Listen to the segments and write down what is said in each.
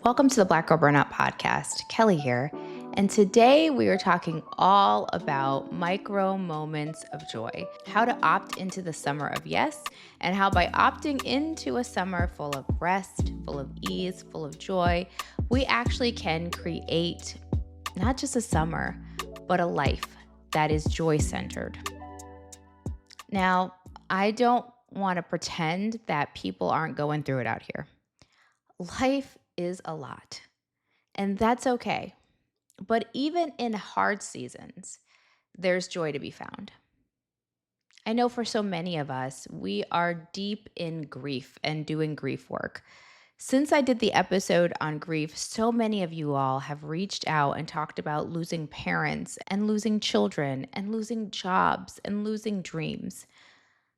Welcome to the Black Girl Burnout podcast. Kelley here. And today we are talking all about micro moments of joy, how to opt into the summer of yes, and how by opting into a summer full of rest, full of ease, full of joy, we actually can create not just a summer, but a life that is joy-centered. Now, I don't want to pretend that people aren't going through it out here. Life is a lot, and that's okay. But even in hard seasons, there's joy to be found. I know for so many of us, we are deep in grief and doing grief work. Since I did the episode on grief, so many of you all have reached out and talked about losing parents and losing children and losing jobs and losing dreams.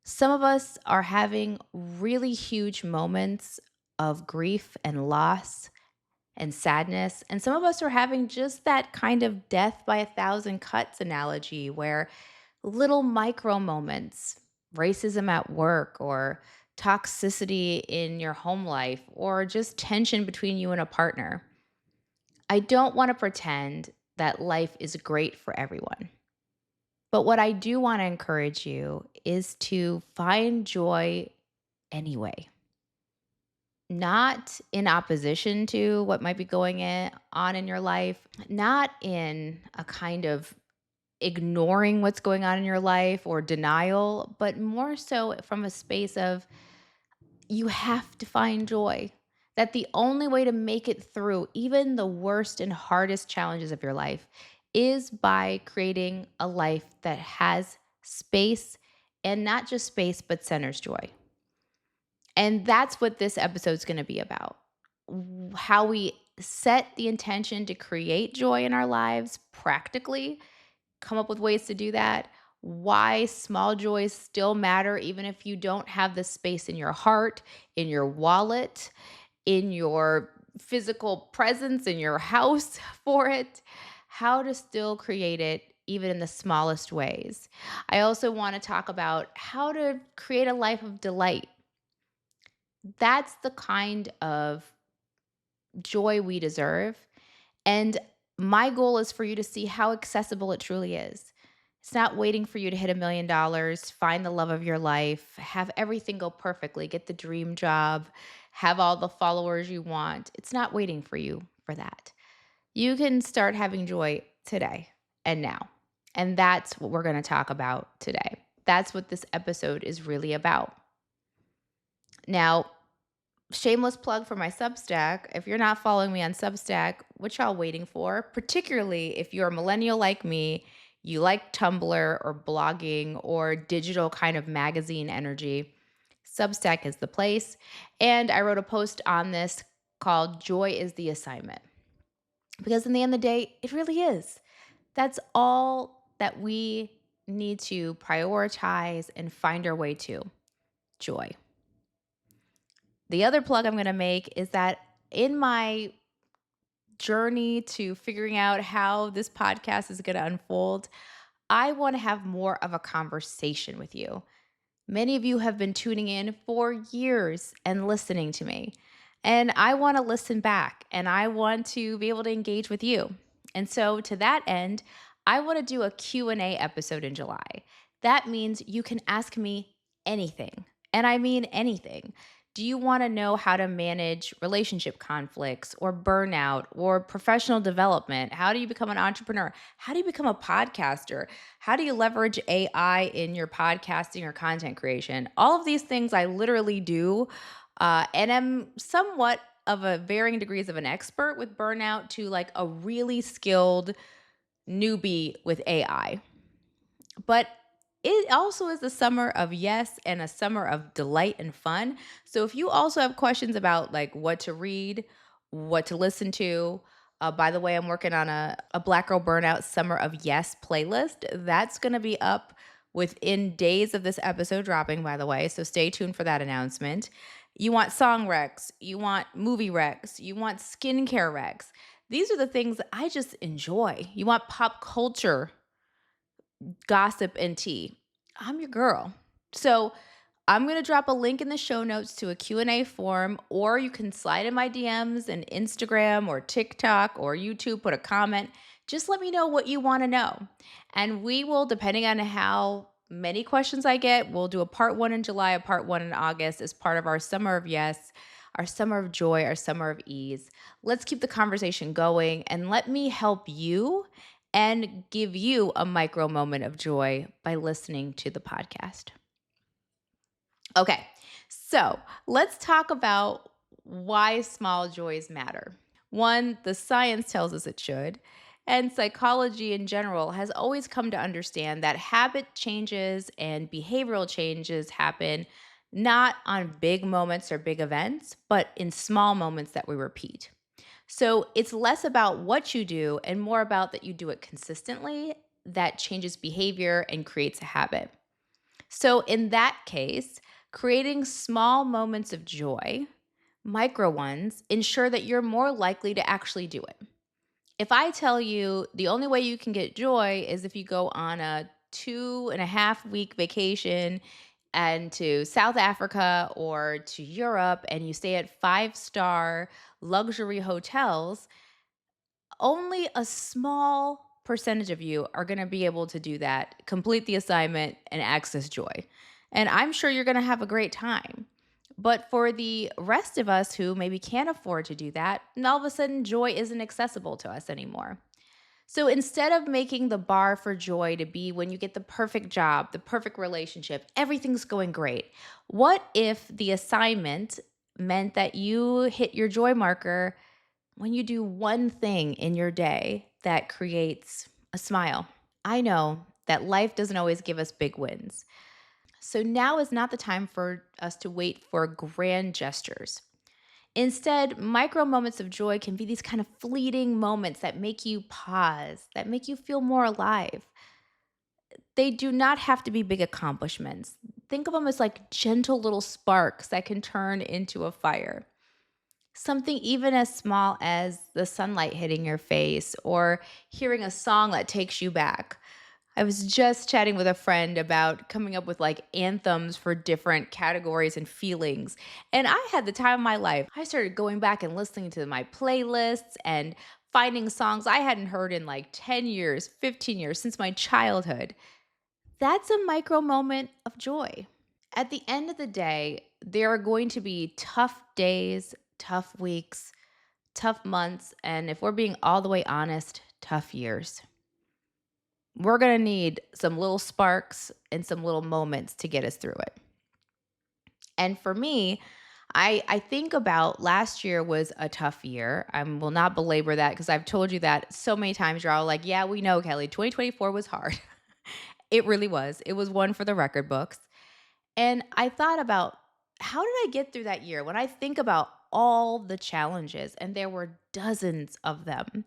Some of us are having really huge moments of grief and loss and sadness. And some of us are having just that kind of death by a thousand cuts analogy where little micro moments, racism at work or toxicity in your home life or just tension between you and a partner. I don't want to pretend that life is great for everyone. But what I do want to encourage you is to find joy anyway, not in opposition to what might be on in your life, not in a kind of ignoring what's going on in your life or denial, but more so from a space of you have to find joy. That the only way to make it through even the worst and hardest challenges of your life is by creating a life that has space and not just space, but centers joy. And that's what this episode is going to be about. How we set the intention to create joy in our lives practically, come up with ways to do that, why small joys still matter, even if you don't have the space in your heart, in your wallet, in your physical presence, in your house for it, how to still create it even in the smallest ways. I also want to talk about how to create a life of delight. That's the kind of joy we deserve. And my goal is for you to see how accessible it truly is. It's not waiting for you to hit $1 million, find the love of your life, have everything go perfectly, get the dream job, have all the followers you want. It's not waiting for you for that. You can start having joy today and now. And that's what we're going to talk about today. That's what this episode is really about. Now, shameless plug for my Substack. If you're not following me on Substack, what y'all waiting for? Particularly if you're a millennial like me, you like Tumblr or blogging or digital kind of magazine energy, Substack is the place. And I wrote a post on this called Joy is the Assignment. Because in the end of the day, it really is. That's all that we need to prioritize and find our way to joy. The other plug I'm going to make is that in my journey to figuring out how this podcast is going to unfold, I want to have more of a conversation with you. Many of you have been tuning in for years and listening to me. And I want to listen back and I want to be able to engage with you. And so to that end, I want to do a Q&A episode in July. That means you can ask me anything. And I mean anything. Do you want to know how to manage relationship conflicts or burnout or professional development? How do you become an entrepreneur? How do you become a podcaster? How do you leverage AI in your podcasting or content creation? All of these things I literally do. And I'm somewhat of a varying degrees of an expert with burnout to like a really skilled newbie with AI. But it also is a summer of yes and a summer of delight and fun. So if you also have questions about like what to read, what to listen to, by the way, I'm working on a Black Girl Burnout Summer of Yes playlist. That's going to be up within days of this episode dropping, by the way. So stay tuned for that announcement. You want song recs, you want movie recs, you want skincare recs. These are the things that I just enjoy. You want pop culture gossip and tea. I'm your girl. So I'm going to drop a link in the show notes to a Q&A form, or you can slide in my DMs and Instagram or TikTok or YouTube, put a comment. Just let me know what you want to know. And we will, depending on how many questions I get, we'll do a part one in July, a part one in August as part of our summer of yes, our summer of joy, our summer of ease. Let's keep the conversation going and let me help you and give you a micro moment of joy by listening to the podcast. Okay, so let's talk about why small joys matter. One, the science tells us it should, and psychology in general has always come to understand that habit changes and behavioral changes happen not on big moments or big events, but in small moments that we repeat. So it's less about what you do and more about that you do it consistently that changes behavior and creates a habit. So, in that case, creating small moments of joy, micro ones, ensure that you're more likely to actually do it. If I tell you the only way you can get joy is if you go on a 2.5 week vacation and to South Africa or to Europe and you stay at 5-star luxury hotels, only a small percentage of you are going to be able to do that, complete the assignment, and access joy. And I'm sure you're going to have a great time. But for the rest of us who maybe can't afford to do that, and all of a sudden joy isn't accessible to us anymore. So instead of making the bar for joy to be when you get the perfect job, the perfect relationship, everything's going great, what if the assignment meant that you hit your joy marker when you do one thing in your day that creates a smile? I know that life doesn't always give us big wins. So now is not the time for us to wait for grand gestures. Instead, micro moments of joy can be these kind of fleeting moments that make you pause, that make you feel more alive. They do not have to be big accomplishments. Think of them as like gentle little sparks that can turn into a fire. Something even as small as the sunlight hitting your face or hearing a song that takes you back. I was just chatting with a friend about coming up with like anthems for different categories and feelings. And I had the time of my life. I started going back and listening to my playlists and finding songs I hadn't heard in like 10 years, 15 years, since my childhood. That's a micro moment of joy. At the end of the day, there are going to be tough days, tough weeks, tough months, and if we're being all the way honest, tough years. We're going to need some little sparks and some little moments to get us through it. And for me, I think about last year was a tough year. I will not belabor that because I've told you that so many times. You're all like, yeah, we know, Kelley. 2024 was hard. It really was. It was one for the record books. And I thought about how did I get through that year? When I think about all the challenges, and there were dozens of them,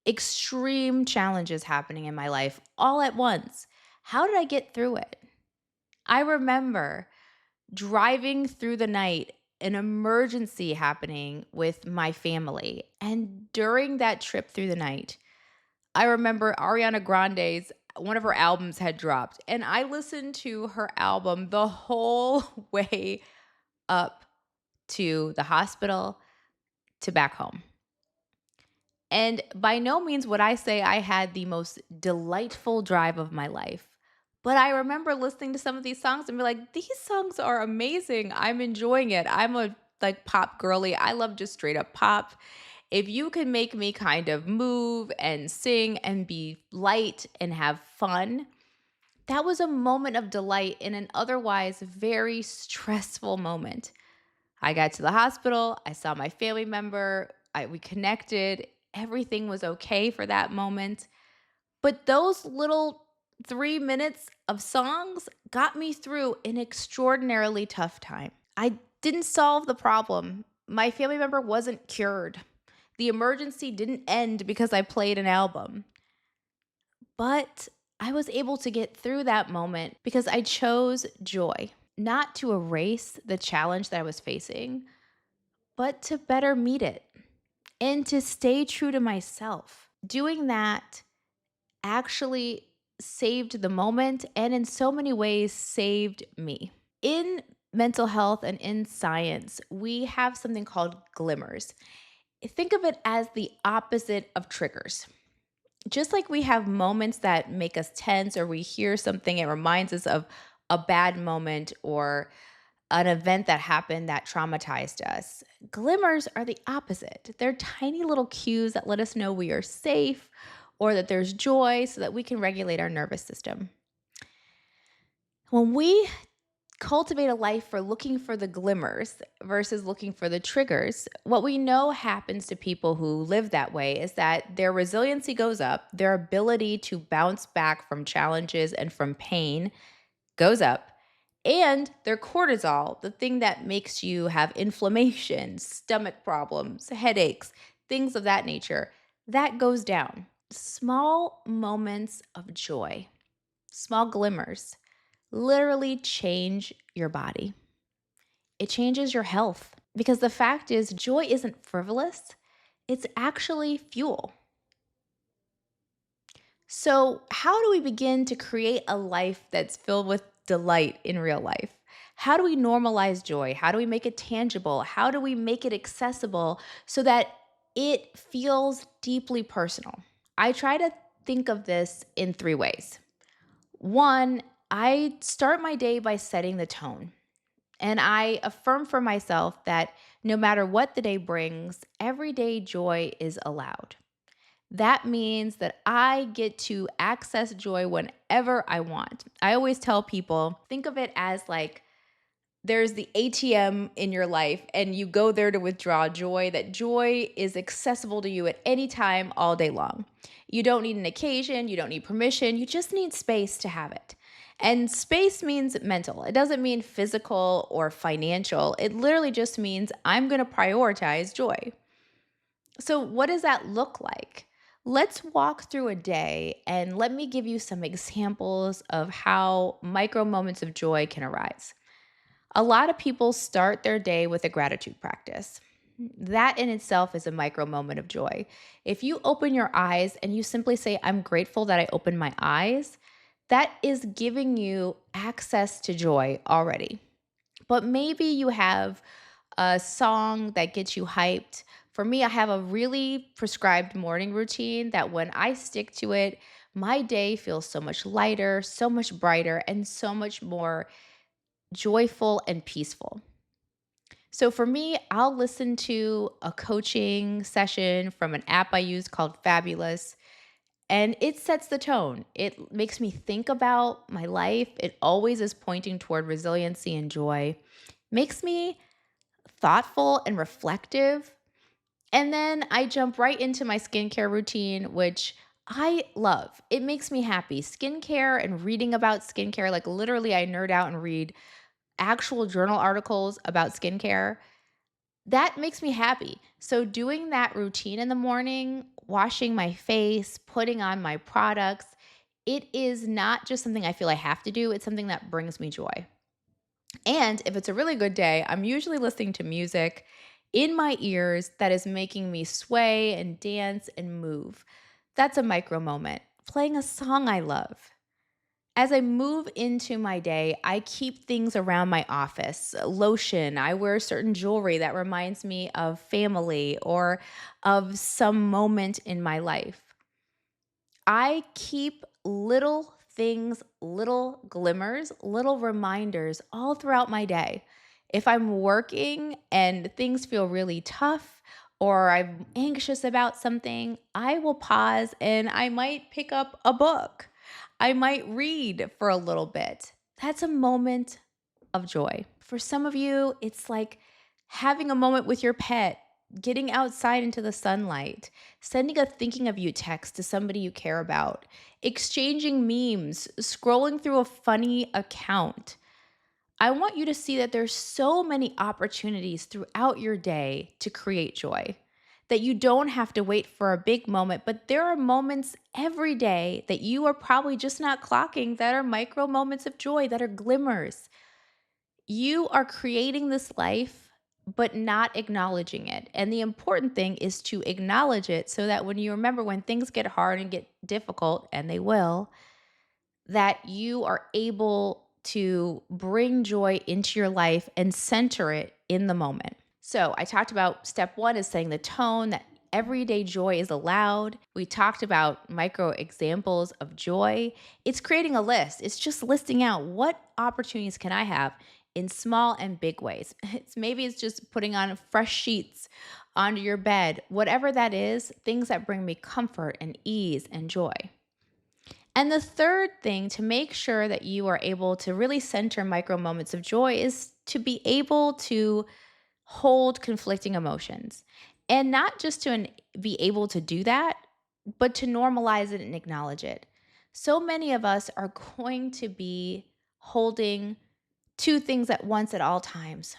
extreme challenges happening in my life all at once. How did I get through it? I remember driving through the night, an emergency happening with my family. And during that trip through the night, I remember Ariana Grande's one of her albums had dropped, and I listened to her album the whole way up to the hospital to back home. And by no means would I say I had the most delightful drive of my life. But I remember listening to some of these songs and be like, these songs are amazing. I'm enjoying it. I'm a like pop girly. I love just straight up pop. If you can make me kind of move and sing and be light and have fun, that was a moment of delight in an otherwise very stressful moment. I got to the hospital. I saw my family member. We connected. Everything was okay for that moment. But those little 3 minutes of songs got me through an extraordinarily tough time. I didn't solve the problem. My family member wasn't cured. The emergency didn't end because I played an album. But I was able to get through that moment because I chose joy, not to erase the challenge that I was facing, but to better meet it and to stay true to myself. Doing that actually saved the moment and in so many ways saved me. In mental health and in science, we have something called glimmers. Think of it as the opposite of triggers. Just like we have moments that make us tense or we hear something, it reminds us of a bad moment or an event that happened that traumatized us. Glimmers are the opposite. They're tiny little cues that let us know we are safe or that there's joy so that we can regulate our nervous system. When we cultivate a life for looking for the glimmers versus looking for the triggers, what we know happens to people who live that way is that their resiliency goes up, their ability to bounce back from challenges and from pain goes up, and their cortisol, the thing that makes you have inflammation, stomach problems, headaches, things of that nature, that goes down. Small moments of joy, small glimmers literally change your body. It changes your health because the fact is, joy isn't frivolous, it's actually fuel. So, how do we begin to create a life that's filled with delight in real life? How do we normalize joy? How do we make it tangible? How do we make it accessible so that it feels deeply personal? I try to think of this in three ways. One, I start my day by setting the tone. And I affirm for myself that no matter what the day brings, everyday joy is allowed. That means that I get to access joy whenever I want. I always tell people think of it as like there's the ATM in your life, and you go there to withdraw joy, that joy is accessible to you at any time, all day long. You don't need an occasion, you don't need permission, you just need space to have it. And space means mental, it doesn't mean physical or financial. It literally just means I'm going to prioritize joy. So, what does that look like? Let's walk through a day and let me give you some examples of how micro moments of joy can arise. A lot of people start their day with a gratitude practice. That in itself is a micro moment of joy. If you open your eyes and you simply say, I'm grateful that I opened my eyes, that is giving you access to joy already. But maybe you have a song that gets you hyped. For me, I have a really prescribed morning routine that when I stick to it, my day feels so much lighter, so much brighter, and so much more joyful and peaceful. So for me, I'll listen to a coaching session from an app I use called Fabulous, and it sets the tone. It makes me think about my life. It always is pointing toward resiliency and joy. Makes me thoughtful and reflective. And then I jump right into my skincare routine, which I love. It makes me happy. Skincare and reading about skincare, like literally, I nerd out and read actual journal articles about skincare. That makes me happy. So, doing that routine in the morning, washing my face, putting on my products, it is not just something I feel I have to do, it's something that brings me joy. And if it's a really good day, I'm usually listening to music in my ears that is making me sway and dance and move. That's a micro moment. Playing a song I love. As I move into my day, I keep things around my office. Lotion, I wear certain jewelry that reminds me of family or of some moment in my life. I keep little things, little glimmers, little reminders all throughout my day. If I'm working and things feel really tough or I'm anxious about something, I will pause and I might pick up a book. I might read for a little bit. That's a moment of joy. For some of you, it's like having a moment with your pet, getting outside into the sunlight, sending a thinking of you text to somebody you care about, exchanging memes, scrolling through a funny account. I want you to see that there's so many opportunities throughout your day to create joy. That you don't have to wait for a big moment, but there are moments every day that you are probably just not clocking that are micro moments of joy, that are glimmers. You are creating this life, but not acknowledging it. And the important thing is to acknowledge it so that when you remember when things get hard and get difficult, and they will, that you are able to bring joy into your life and center it in the moment. So, I talked about step one is setting the tone that everyday joy is allowed. We talked about micro examples of joy. It's creating a list, it's just listing out what opportunities can I have in small and big ways. Maybe it's just putting on fresh sheets onto your bed, whatever that is, things that bring me comfort and ease and joy. And the third thing to make sure that you are able to really center micro moments of joy is to be able to hold conflicting emotions. And not just to be able to do that, but to normalize it and acknowledge it. So many of us are going to be holding two things at once at all times.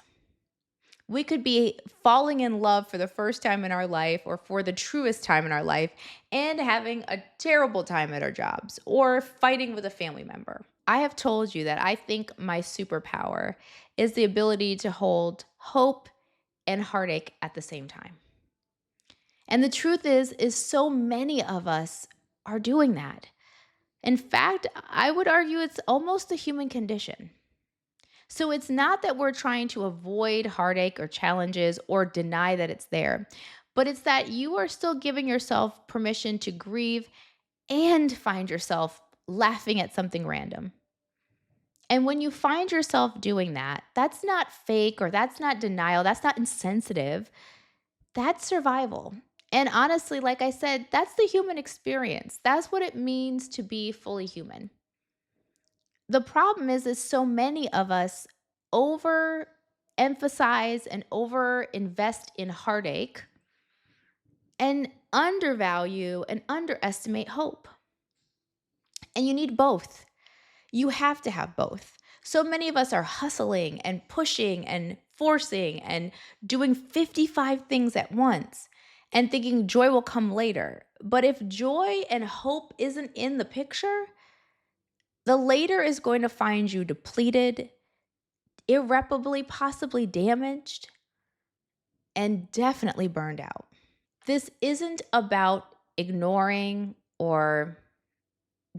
We could be falling in love for the first time in our life or for the truest time in our life and having a terrible time at our jobs or fighting with a family member. I have told you that I think my superpower is the ability to hold hope and heartache at the same time. And the truth is so many of us are doing that. In fact, I would argue it's almost the human condition. So it's not that we're trying to avoid heartache or challenges or deny that it's there, but it's that you are still giving yourself permission to grieve and find yourself laughing at something random. And when you find yourself doing that, that's not fake or that's not denial, that's not insensitive, that's survival. And honestly, like I said, that's the human experience. That's what it means to be fully human. The problem is so many of us over emphasize and over invest in heartache and undervalue and underestimate hope. And you need both. You have to have both. So many of us are hustling and pushing and forcing and doing 55 things at once and thinking joy will come later. But if joy and hope isn't in the picture, the later is going to find you depleted, irreparably, possibly damaged, and definitely burned out. This isn't about ignoring or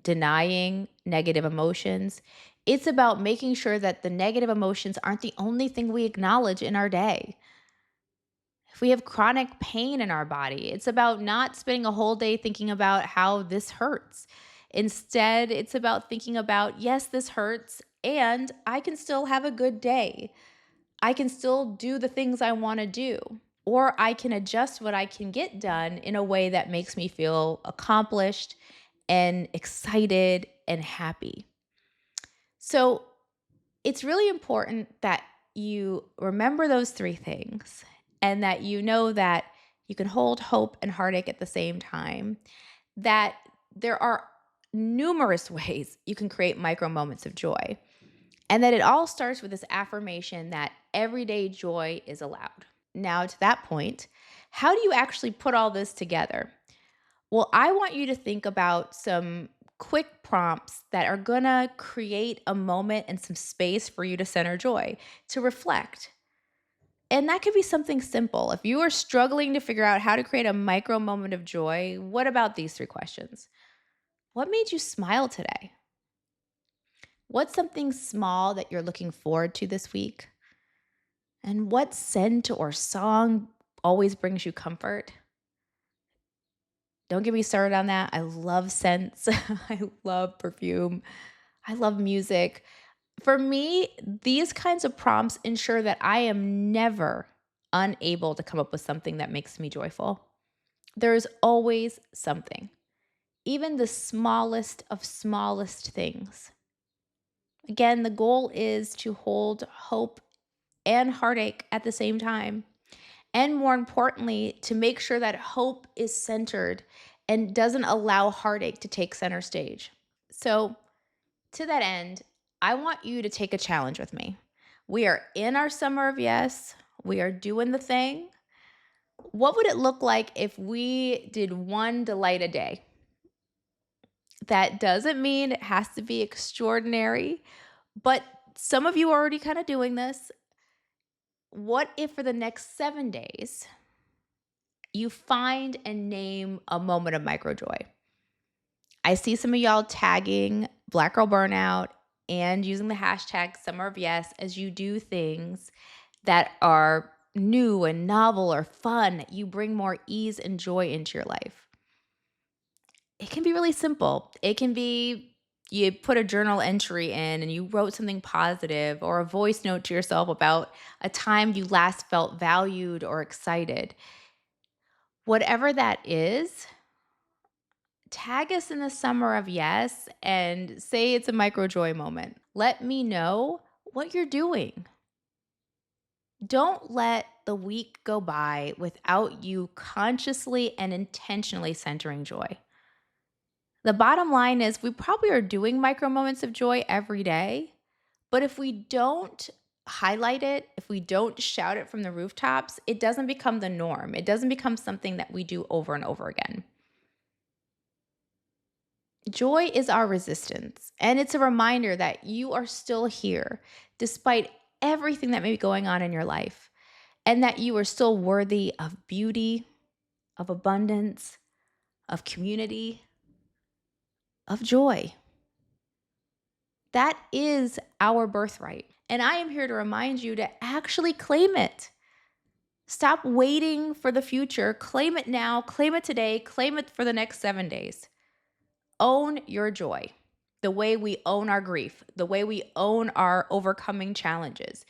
denying negative emotions. It's about making sure that the negative emotions aren't the only thing we acknowledge in our day. If we have chronic pain in our body, it's about not spending a whole day thinking about how this hurts. Instead, it's about thinking about, yes, this hurts, and I can still have a good day. I can still do the things I want to do, or I can adjust what I can get done in a way that makes me feel accomplished and excited and happy. So it's really important that you remember those three things and that you know that you can hold hope and heartache at the same time, that there are numerous ways you can create micro moments of joy. And that it all starts with this affirmation that everyday joy is allowed. Now, to that point, how do you actually put all this together? Well, I want you to think about some quick prompts that are going to create a moment and some space for you to center joy, to reflect. And that could be something simple. If you are struggling to figure out how to create a micro moment of joy, what about these three questions? What made you smile today? What's something small that you're looking forward to this week? And what scent or song always brings you comfort? Don't get me started on that. I love scents. I love perfume. I love music. For me, these kinds of prompts ensure that I am never unable to come up with something that makes me joyful. There's always something, even the smallest of smallest things. Again, the goal is to hold hope and heartache at the same time. And more importantly, to make sure that hope is centered and doesn't allow heartache to take center stage. So, to that end, I want you to take a challenge with me. We are in our summer of yes, we are doing the thing. What would it look like if we did one delight a day? That doesn't mean it has to be extraordinary, but some of you are already kind of doing this. What if for the next 7 days, you find and name a moment of micro joy? I see some of y'all tagging Black Girl Burnout and using the hashtag summer of yes as you do things that are new and novel or fun. You bring more ease and joy into your life. It can be really simple. It can be you put a journal entry in and you wrote something positive or a voice note to yourself about a time you last felt valued or excited. Whatever that is, tag us in the summer of yes and say it's a micro joy moment. Let me know what you're doing. Don't let the week go by without you consciously and intentionally centering joy. The bottom line is we probably are doing micro moments of joy every day, but if we don't highlight it, if we don't shout it from the rooftops, it doesn't become the norm. It doesn't become something that we do over and over again. Joy is our resistance, and it's a reminder that you are still here despite everything that may be going on in your life, and that you are still worthy of beauty, of abundance, of community, of joy. That is our birthright. And I am here to remind you to actually claim it. Stop waiting for the future. Claim it now, claim it today, claim it for the next 7 days. Own your joy the way we own our grief, the way we own our overcoming challenges.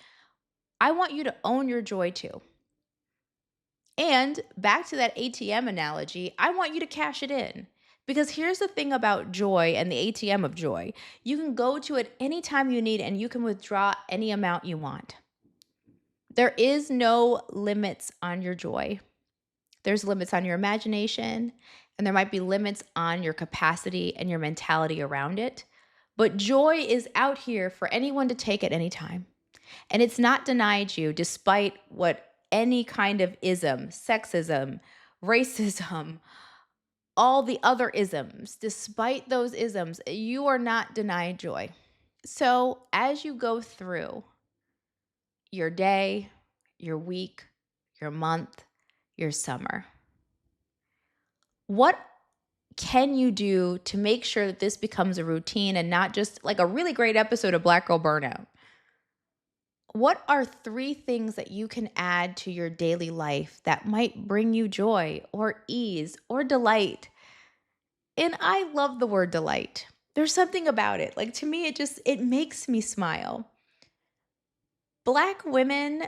I want you to own your joy too. And back to that ATM analogy, I want you to cash it in. Because here's the thing about joy and the ATM of joy. You can go to it anytime you need and you can withdraw any amount you want. There is no limits on your joy. There's limits on your imagination, and there might be limits on your capacity and your mentality around it. But joy is out here for anyone to take at any time. And it's not denied you despite what any kind of ism, sexism, racism, all the other isms, despite those isms, you are not denied joy. So as you go through your day, your week, your month, your summer, what can you do to make sure that this becomes a routine and not just like a really great episode of Black Girl Burnout? What are 3 things that you can add to your daily life that might bring you joy or ease or delight? And I love the word delight. There's something about it. Like to me, it makes me smile. Black women,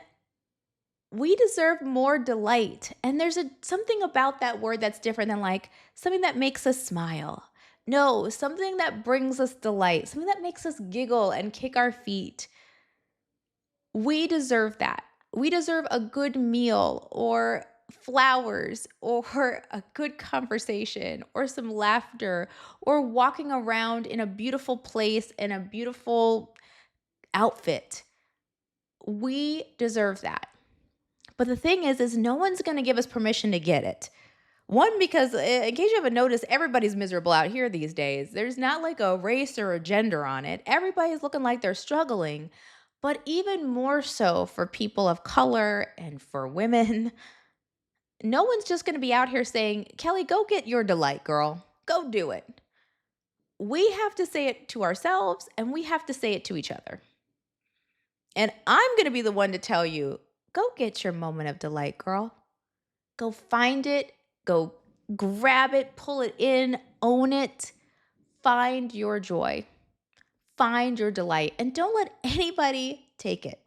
we deserve more delight. And there's something about that word that's different than like something that makes us smile. No, something that brings us delight, something that makes us giggle and kick our feet. We deserve that. We deserve a good meal or flowers or a good conversation or some laughter or walking around in a beautiful place in a beautiful outfit. We deserve that. But the thing is no one's going to give us permission to get it. One, because in case you haven't noticed, everybody's miserable out here these days. There's not like a race or a gender on it. Everybody's looking like they're struggling. But even more so for people of color and for women, no one's just going to be out here saying, Kelley, go get your delight, girl. Go do it. We have to say it to ourselves and we have to say it to each other. And I'm going to be the one to tell you, go get your moment of delight, girl. Go find it. Go grab it, pull it in, own it. Find your joy. Find your delight. And don't let anybody take it.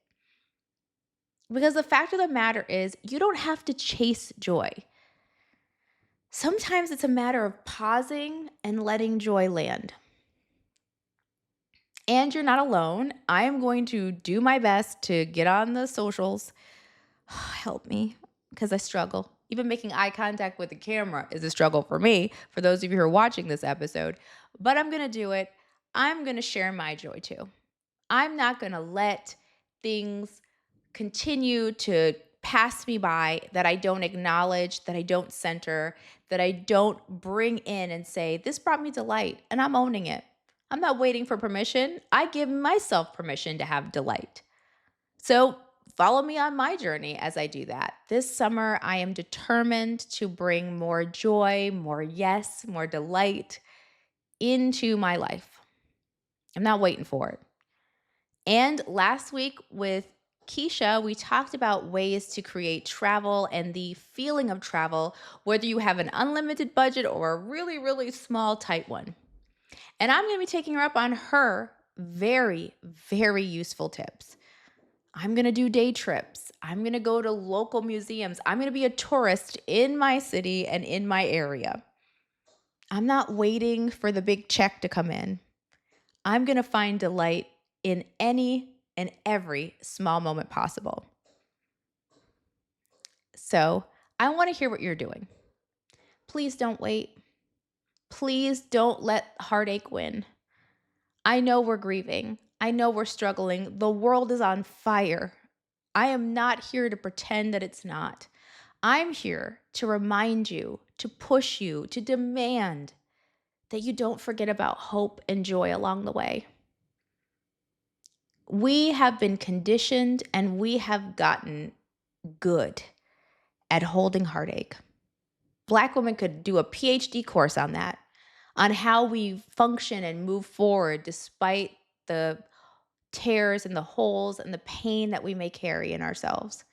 Because the fact of the matter is, you don't have to chase joy. Sometimes it's a matter of pausing and letting joy land. And you're not alone. I am going to do my best to get on the socials. Help me, because I struggle. Even making eye contact with the camera is a struggle for me, for those of you who are watching this episode. But I'm going to do it. I'm going to share my joy too. I'm not going to let things continue to pass me by that I don't acknowledge, that I don't center, that I don't bring in and say, this brought me delight, and I'm owning it. I'm not waiting for permission. I give myself permission to have delight. So follow me on my journey as I do that. This summer, I am determined to bring more joy, more yes, more delight into my life. I'm not waiting for it. And last week with Keisha, we talked about ways to create travel and the feeling of travel, whether you have an unlimited budget or a really, really small, tight one. And I'm going to be taking her up on her very, very useful tips. I'm going to do day trips. I'm going to go to local museums. I'm going to be a tourist in my city and in my area. I'm not waiting for the big check to come in. I'm going to find delight in any and every small moment possible. So I want to hear what you're doing. Please don't wait. Please don't let heartache win. I know we're grieving. I know we're struggling. The world is on fire. I am not here to pretend that it's not. I'm here to remind you, to push you, to demand that you don't forget about hope and joy along the way. We have been conditioned and we have gotten good at holding heartache. Black women could do a PhD course on that, on how we function and move forward despite the tears and the holes and the pain that we may carry in ourselves.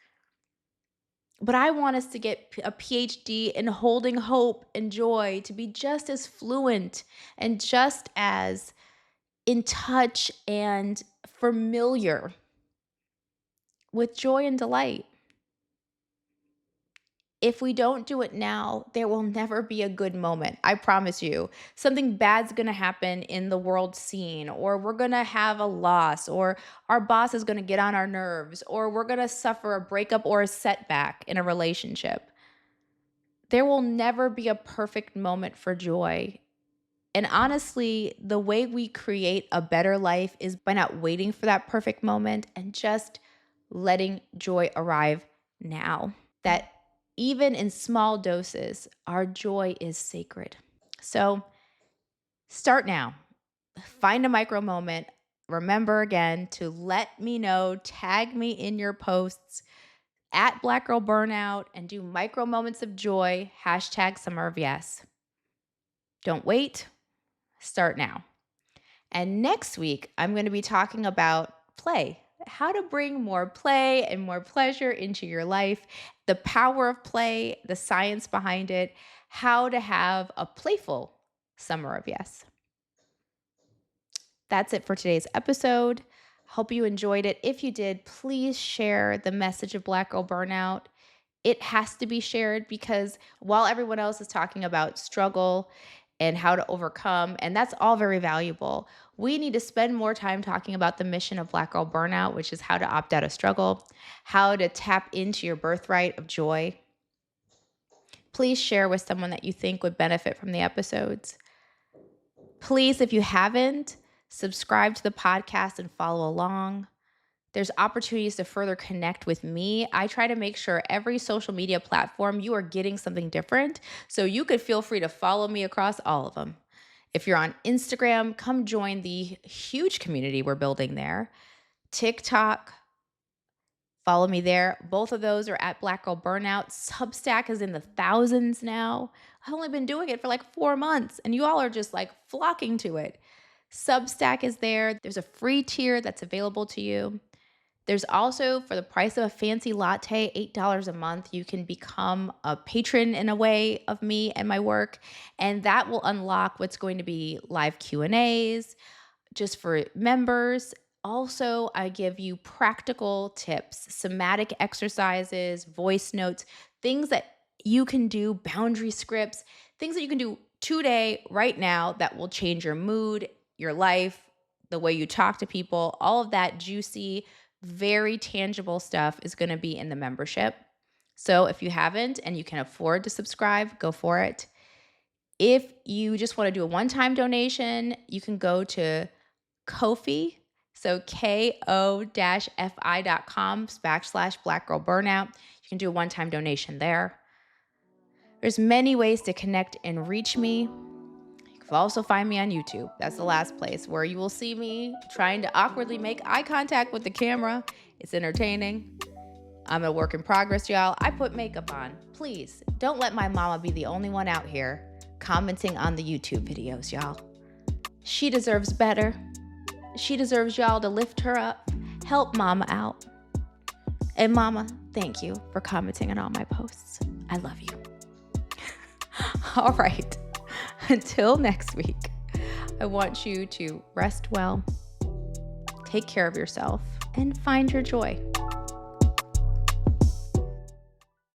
But I want us to get a PhD in holding hope and joy, to be just as fluent and just as in touch and familiar with joy and delight. If we don't do it now, there will never be a good moment. I promise you. Something bad's going to happen in the world scene, or we're going to have a loss, or our boss is going to get on our nerves, or we're going to suffer a breakup or a setback in a relationship. There will never be a perfect moment for joy. And honestly, the way we create a better life is by not waiting for that perfect moment and just letting joy arrive now. That even in small doses, our joy is sacred. So start now. Find a micro moment. Remember again to let me know, tag me in your posts at Black Girl Burnout, and do micro moments of joy, #Summer of Yes. Don't wait. Start now. And next week, I'm going to be talking about play, how to bring more play and more pleasure into your life, the power of play, the science behind it, how to have a playful summer of yes. That's it for today's episode. Hope you enjoyed it. If you did, please share the message of Black Girl Burnout. It has to be shared because while everyone else is talking about struggle and how to overcome, and that's all very valuable, we need to spend more time talking about the mission of Black Girl Burnout, which is how to opt out of struggle, how to tap into your birthright of joy. Please share with someone that you think would benefit from the episodes. Please, if you haven't, subscribe to the podcast and follow along. There's opportunities to further connect with me. I try to make sure every social media platform you are getting something different. So you could feel free to follow me across all of them. If you're on Instagram, come join the huge community we're building there. TikTok, follow me there. Both of those are at Black Girl Burnout. Substack is in the thousands now. I've only been doing it for like 4 months and you all are just like flocking to it. Substack is there. There's a free tier that's available to you. There's also, for the price of a fancy latte, $8 a month, you can become a patron in a way of me and my work. And that will unlock what's going to be live Q&As just for members. Also, I give you practical tips, somatic exercises, voice notes, things that you can do, boundary scripts, things that you can do today, right now, that will change your mood, your life, the way you talk to people. All of that juicy, very tangible stuff is going to be in the membership. So if you haven't and you can afford to subscribe, go for it. If you just want to do a one-time donation, you can go to Ko-fi, so ko-fi.com/Black Girl Burnout. You can do a one-time donation there. There's many ways to connect and reach me. You can also find me on YouTube. That's the last place where you will see me trying to awkwardly make eye contact with the camera. It's entertaining. I'm a work in progress, y'all. I put makeup on. Please, don't let my mama be the only one out here commenting on the YouTube videos, y'all. She deserves better. She deserves y'all to lift her up, help mama out. And mama, thank you for commenting on all my posts. I love you. All right. Until next week, I want you to rest well, take care of yourself, and find your joy.